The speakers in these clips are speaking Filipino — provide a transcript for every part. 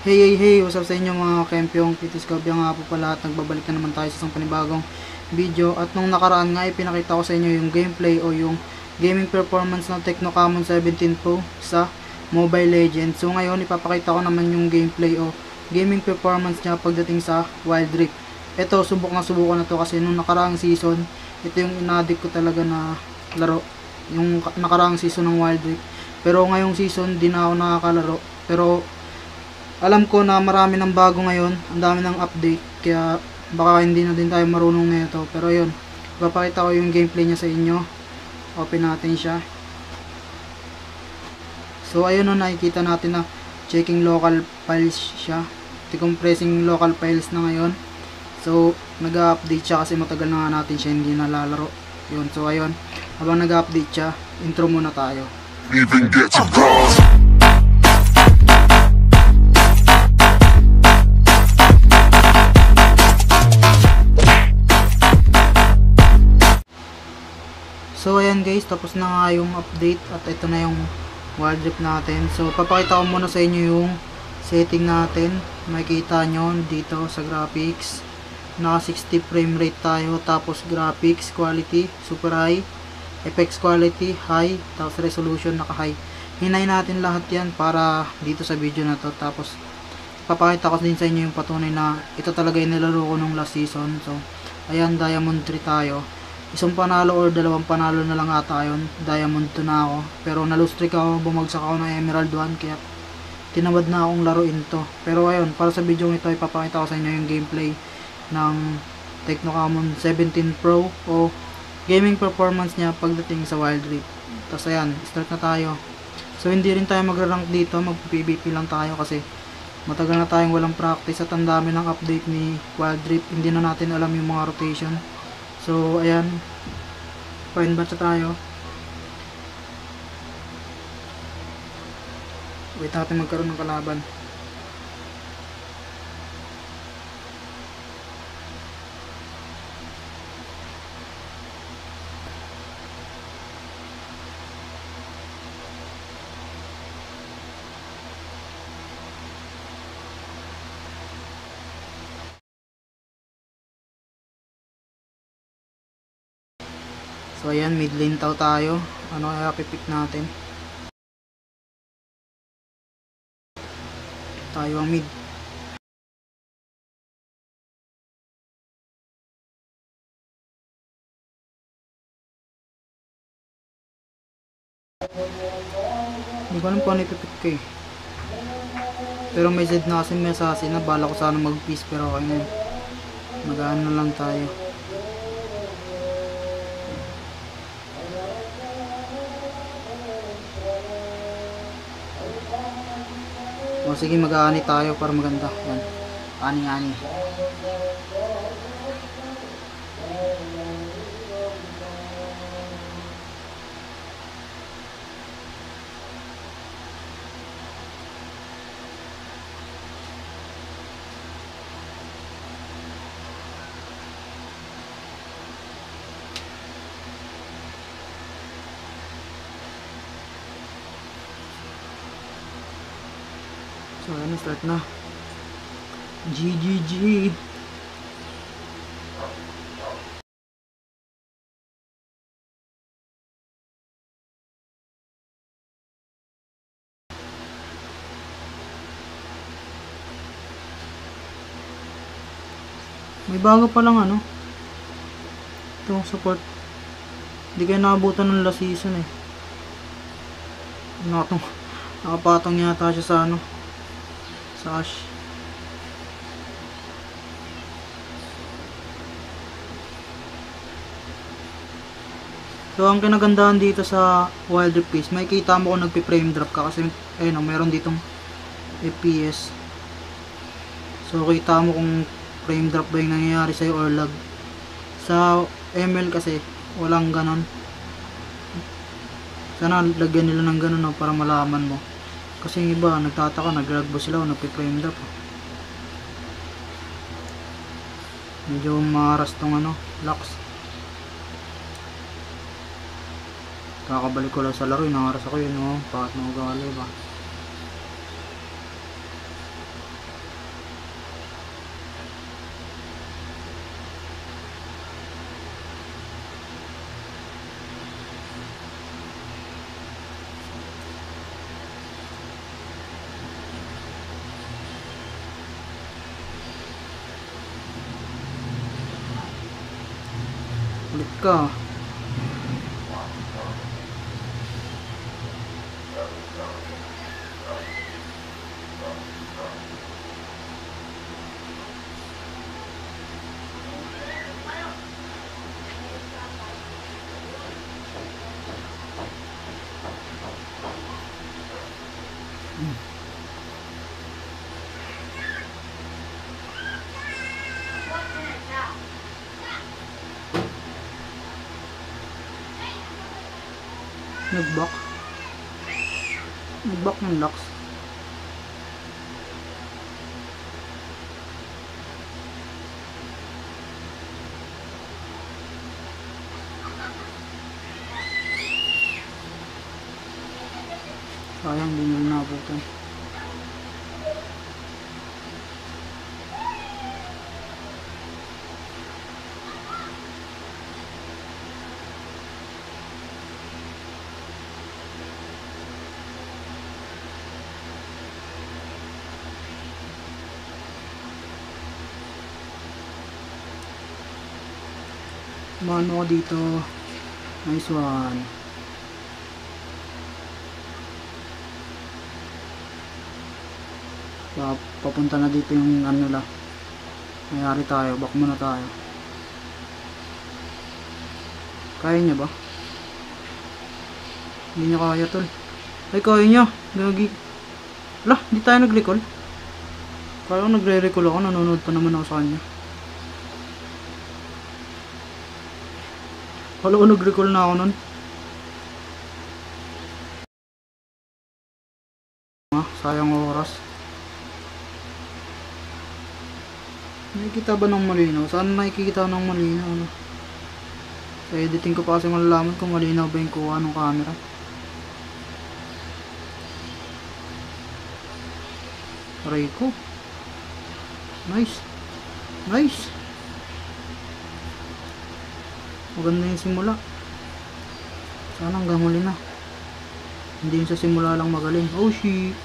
Hey, what's up sa inyo mga kempyong, Kitiscopia nga po pala at nagbabalik na naman tayo sa isang panibagong video. At nung nakaraan nga ipinakita ko sa inyo yung gameplay o yung gaming performance ng Tecno Camon 17 Pro sa Mobile Legends. So ngayon ipapakita ko naman yung gameplay o gaming performance niya pagdating sa Wild Rift. Ito, subok na to kasi nung nakaraang season, ito yung inadik ko talaga na laro, yung nakaraang season ng Wild Rift. Pero ngayong season di na ako nakakalaro, pero alam ko na marami ng bago ngayon, ang dami ng update, kaya baka hindi na din tayo marunong nito. Pero yun, ipapakita ko yung gameplay niya sa inyo. Open natin siya. So ayun, nakikita natin na checking local files siya, decompressing local files na ngayon. So nag-update siya kasi matagal na nga natin siya hindi nalalaro. Yun, so ayun, habang nag-update siya, intro muna tayo. Even get to cross. So ayan guys, tapos na nga yung update at ito na yung Wild Rift natin. So papakita ko muna sa inyo yung setting natin. Makikita nyo dito sa graphics, naka 60 frame rate tayo, tapos graphics quality super high, effects quality high, tapos resolution naka high. Hinay natin lahat yan para dito sa video na to. Tapos papakita ko din sa inyo yung patunay na ito talaga yung nilaro ko nung last season. So ayan, Diamond 3 tayo. Isang panalo or dalawang panalo na lang ata yun. Diamond 2 na ako, pero nalustrik ako, bumagsak ako ng Emerald 1, kaya tinawad na akong laruin to. Pero ayun, para sa video nito ipapakita ko sa inyo yung gameplay ng Tecno Camon 17 Pro o gaming performance niya pagdating sa Wild Rift. Tapos ayan, start na tayo. So hindi rin tayo magra-rank dito, mag-PvP lang tayo kasi matagal na tayong walang practice at ang dami ng update ni Wild Rift. Hindi na natin alam yung mga rotation. So ayan, fine batch tayo. Wait natin magkaroon ng kalaban. So ayan, mid lane tayo. Ano kaya pipick natin? Tayo ang mid. Hindi ko alam kung ano ipipick ko eh. Pero may Zed na kasi may assassin na. Bala ko sana mag-peace pero okay na yun. Mag-ano na lang tayo. O sige, mag-aani tayo para maganda. Yan. Ani-ani. So ano, start na. GGG. May bago pa lang ano. Itong support. Hindi kayo nakabutan ng last season eh. Nakapatong yata siya sa ano, sa Ash. So ang kinagandahan dito sa Wild Rift is makikita mo kung nagpi-frame drop ka kasi ayun, meron ditong FPS. So kita mo kung frame drop ba yung nangyayari sa'yo or lag. Sa ML kasi walang ganon. Sana lagyan nila ng ganon para malaman mo. Kasi yung iba nagtataka, naglag ba sila o nagpi-frame drop. Medyo maras tong ano, lax. Kakabalik ko lang sa laro, inaras ako yun, no? Bakit mo ugali ba? Kulit ka. Nag-back. Nag-back ng locks. Sayang, di nyo nabutan. Mano ka dito. Nice one. Papunta na dito yung ano nila. Mayari tayo. Back muna tayo. Kaya niya ba? Hindi niya kaya tol. Ay kaya niya. Gagi. Lah, hindi tayo nag-recall. Kaya nagre-recall ako. Nanonood pa naman ako sa kanya. Wala ko nag-recall na ako nun. Sayang oras. Nakikita ba ng malinaw? Saan nakikita ng malinaw? Ano? Sa editing ko pa kasi malalaman kung malinaw ba yung kuha ng camera. Aray ko. Nice. Nice. Maganda yung simula. Sana hanggang huli na. Hindi yung sa simula lang magaling. Oh shit.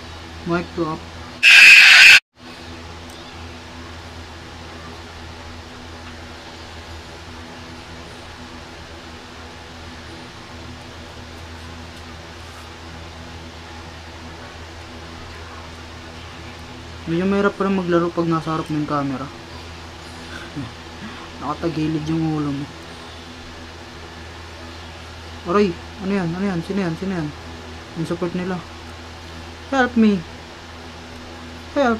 Mic drop. Medyo mahirap pa rin maglaro pag nasa harap ng camera. Nakatagilid yung ulo mo. Aray, ano yan? Ano yan? Sino yan? Sino yan? Yung support nila. Help me. Help.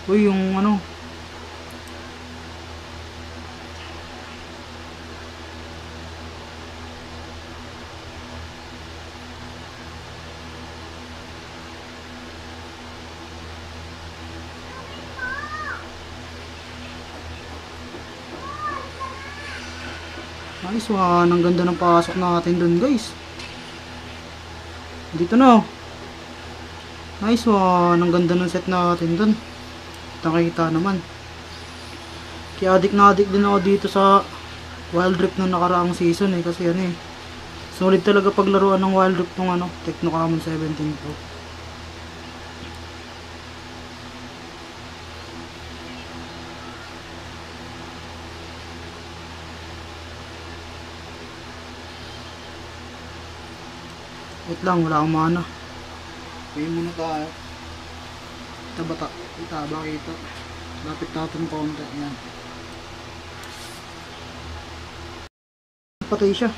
Uy, yung ano. Nice one. Ang ganda ng pasok natin dun guys. Dito na. Nice one. Ang ganda ng set natin dun. Nakikita naman. Kaya adik na adik din ako dito sa Wild Rift nung nakaraang season eh. Kasi ano eh. Solid talaga paglaruan ng Wild Rift nung ano. Tecno Camon 17 Pro. Wait lang, wala akong mana. Pay muna tayo. Kita ba kita? Lapit natin konti. Ayan. Patay siya.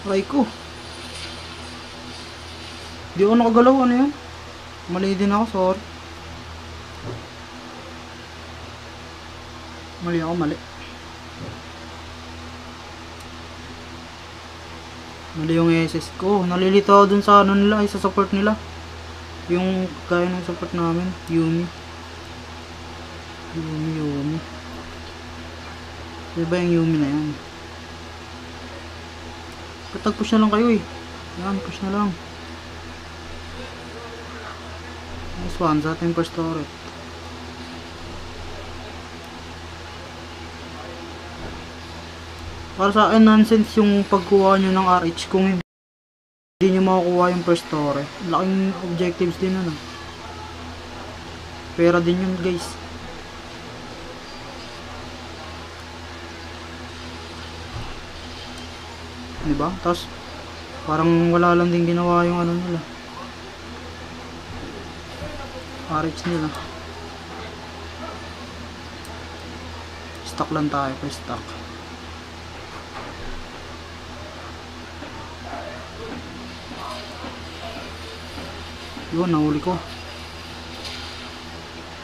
Aray ko. Di ako nakagalaw. Ano yan? Mali din ako. Sorry. Mali ako. Mali. Mali yung SS ko. Nalilito ako dun sa ano nila. Ay, sa support nila. Yung kaya ng support namin. Yumi. Diba yung Yumi na yan? Patag-push na lang kayo eh. Yan, push na lang. Nice one sa ating first turret. Para sa akin, nonsense yung pagkuha nyo ng RH kung hindi nyo makukuha yung first turret. Laking objectives din nun. Pera din yun guys. Diba? Tapos parang wala lang din ginawa yung ano nila. RH nila. Stock lang tayo per stock. Yun, nahuli ko.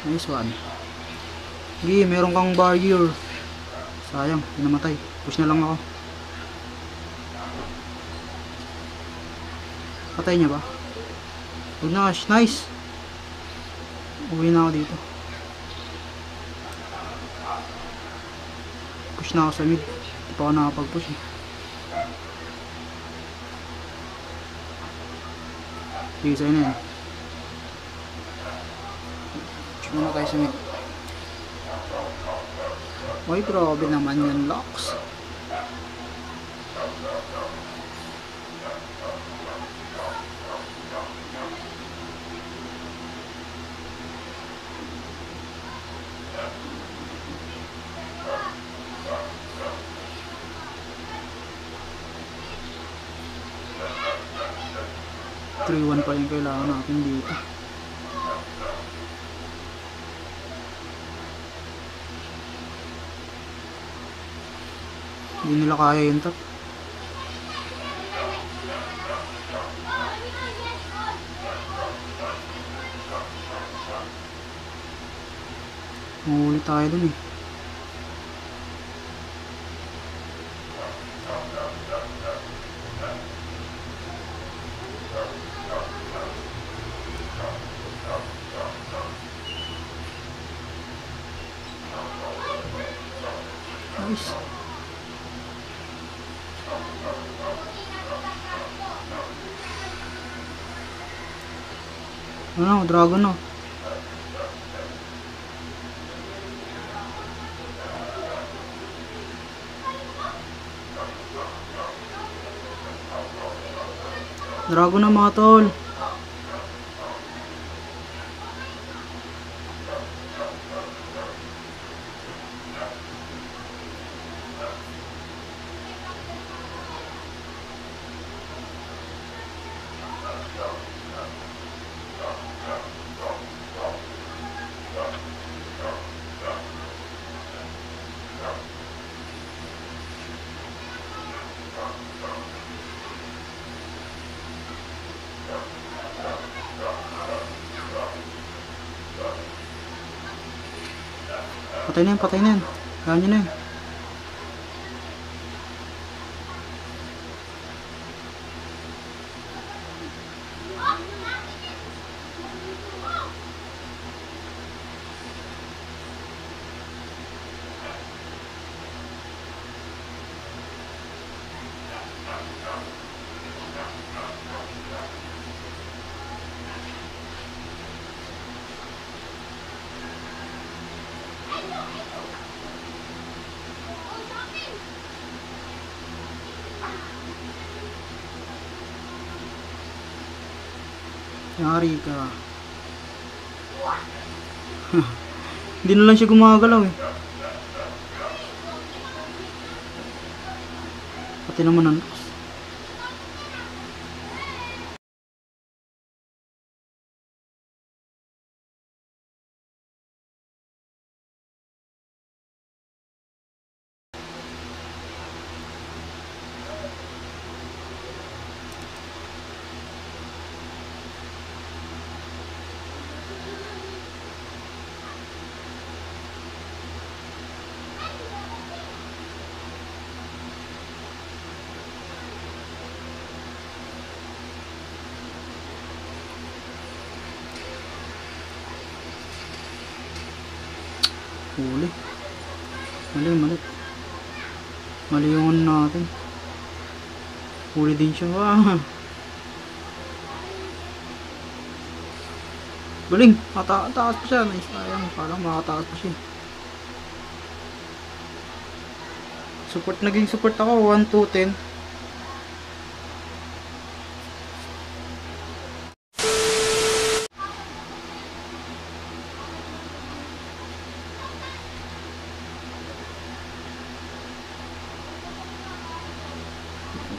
Nice one. Sige, meron kang barrier. Sayang, pinamatay. Push na lang ako. Patay niya ba? Huwag na, nice. Uwi na ako dito. Push na ako sa mid. Hindi pa ako nakapag-push eh. Sige, sa'yo na yan. Push muna tayo sa mid. Uy, grabe naman yan, Locks. Pa yung kailangan natin dito. Hindi nila kaya yun top. Mahuli tayo dun eh. Nice. Ano, dragon no. Dragon na mga tol. Patay na yan, patay na yan. Kaya nyo na yan. Yari ka. Hindi na lang siya gumagalaw eh. Pati naman ang lakas. Huli. Mali. Mali yung ano natin. Huli din siya. Ah. Galing! Taas pa siya. Nice. Ayan, parang makataas pa siya. Naging support ako. 1, 2, 10.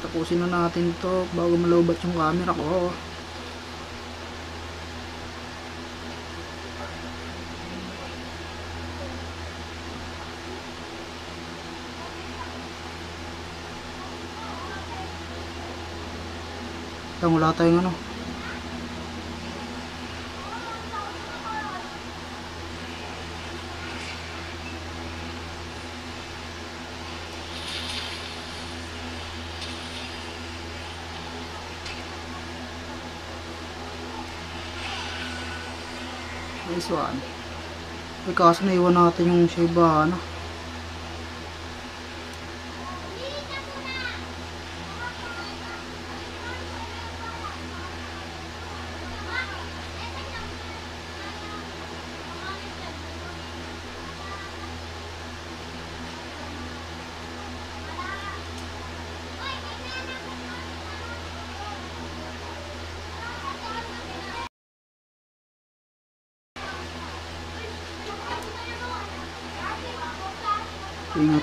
Tapusin na natin to bago malobat yung camera ko. Wala tayong ano. Nice one. Ay, kaso naiwan natin yung Shiba ano.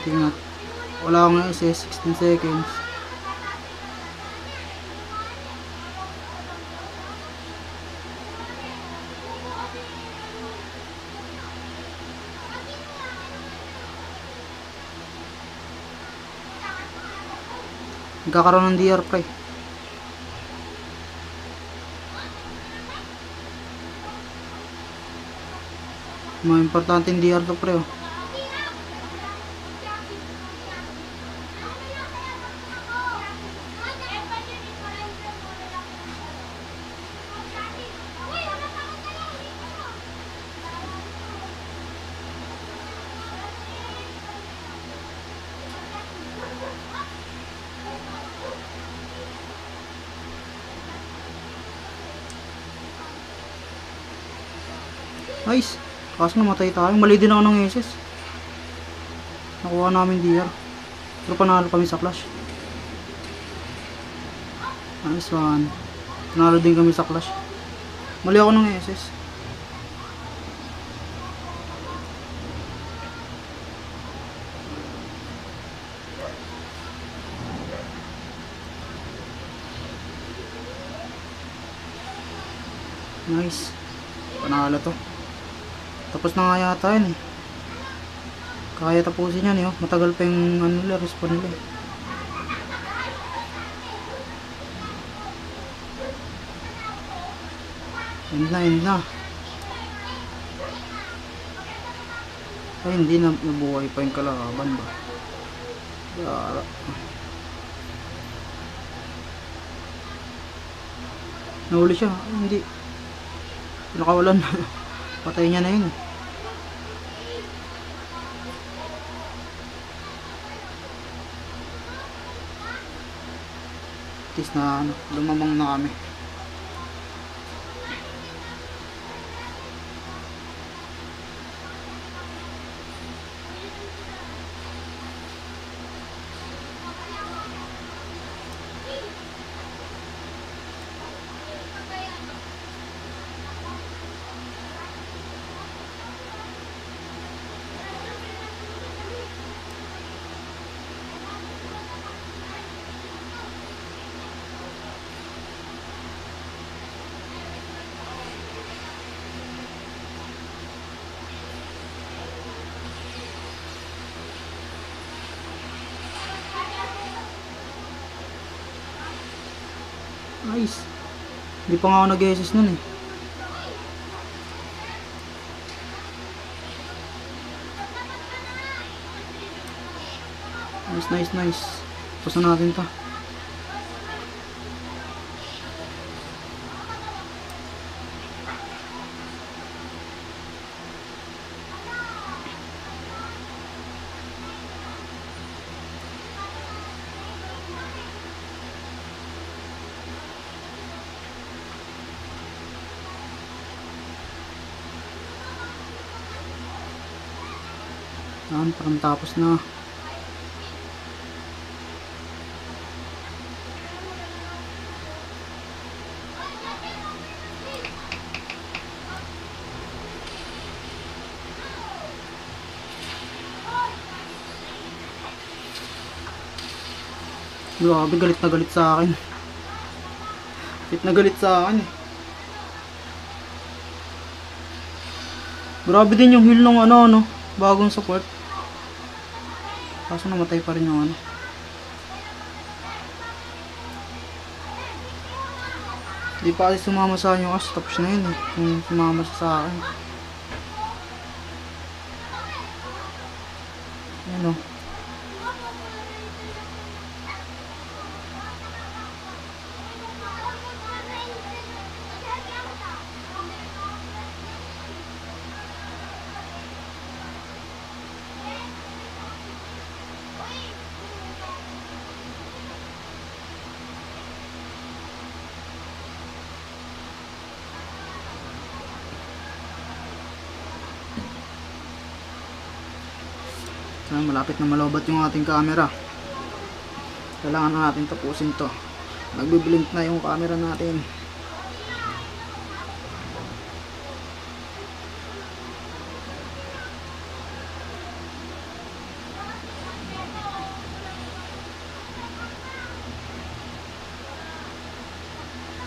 Ingat. Wala akong SS, 16 seconds. Nagkakaroon ng DR pre. Mga importanteng DR to pre. Oh. Nice. Kaso namatay tayo. Mali din ako ng SS. Nakuha namin DR. Pero panalo kami sa clash. Nice one. Panalo din kami sa clash. Mali ako ng SS. Nice. Panalo to. Tapos na nga yata yun eh. Kaya tapusin yan eh. Oh. Matagal pa yung ano nila, respawn nila eh. End na. Ay hindi na nabuhay pa yung kalaban ba. Gara. Nahuli siya. Ay, hindi. Nakawalan. Patay niya na yun. Tis na ano, lumamang na kami. Nice. Hindi pa nga ako nag-SS nun eh. Nice. Tapos na natin to. Yan, parang tapos na. Grabe, galit na galit sa akin. Galit na galit sa akin eh. Grabe din yung heal ng ano, bagong support. Kaso namatay pa rin yung ano. Di pa kasi sumama sa akin yung as, tapos na yun eh. Kung sumama siya sa akin. Ano. Malapit na malobat yung ating camera. Kailangan na natin tapusin to. Nagbiblink na yung camera natin.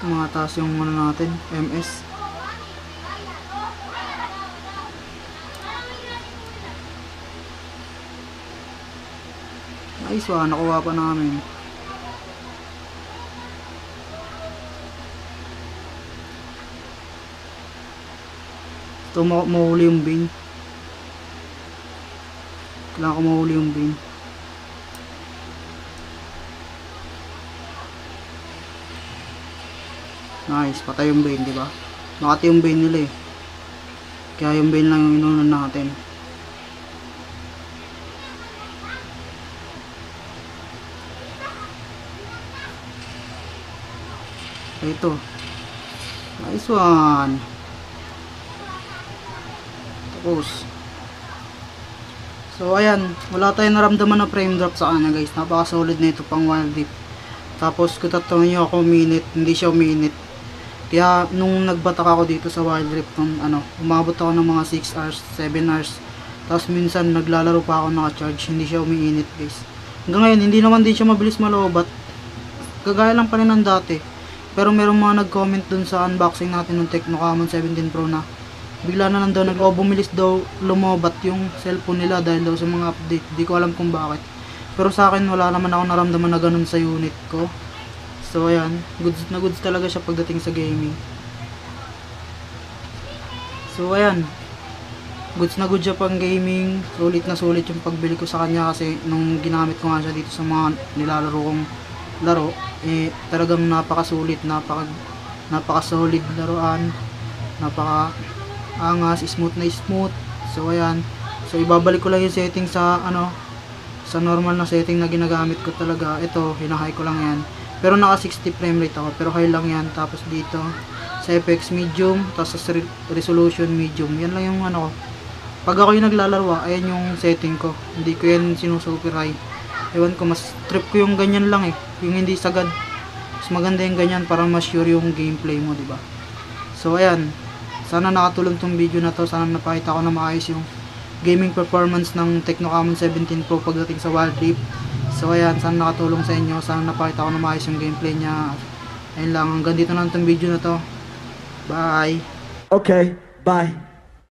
Mga taas yung ano natin, MS. Nice one, nakuha pa namin. Ito mahuli yung Bane. Kailangan ko mahuli yung Bane. Nice, patay yung Bane, diba? Nakati yung Bane nila eh. Kaya yung Bane lang yung inunan natin. Ito. Nice one. Tapos. So ayan, wala tayong naramdaman na frame drop sa kanya guys. Napaka solid na ito pang Wild Rift. Tapos kung tatanungin nyo ako minute, hindi siya minute. Kaya nung nagbatak ako dito sa Wild Rift, umabot ako ng mga 6 hours, 7 hours. Tapos minsan naglalaro pa ako naka-charge, hindi siya umiinit guys. Hanggang ngayon, hindi naman din siya mabilis malobat. Kagaya lang pa rin ng dati. Pero merong mga nag-comment dun sa unboxing natin ng Tecno Camon 17 Pro na bigla na lang daw bumilis daw lumobat yung cellphone nila dahil daw sa mga update. Di ko alam kung bakit. Pero sa akin wala naman ako naramdaman na ganun sa unit ko. So ayan, goods na goods talaga siya pagdating sa gaming. So ayan, goods na goods siya pang gaming. Sulit na sulit yung pagbili ko sa kanya kasi nung ginamit ko nga siya dito sa mga nilalaro kong laro, eh talagang napakasulit, napaka-solid laruan, napaka-angas, smooth na smooth. So ayan, so ibabalik ko lang yung setting sa sa normal na setting na ginagamit ko talaga. Ito, hina-high ko lang yan. Pero naka 60 frame rate ako, pero high lang yan. Tapos dito, sa FX medium, tapos sa resolution medium. Yan lang yung ko. Pag ako yung naglalaro, ayan yung setting ko. Hindi ko yan sinusuper high. Ewan ko, mas trip ko yung ganyan lang eh. Yung hindi sagad. Mas maganda yung ganyan para mas sure yung gameplay mo, diba? So ayan, sana nakatulong tong video na to. Sana napakita ko na maayos yung gaming performance ng Tecno Camon 17 Pro pagdating sa Wild Rift. So ayan, sana nakatulong sa inyo. Sana napakita ko na maayos yung gameplay niya. Ayun lang, hanggang dito na tong video na to. Bye! Okay, bye.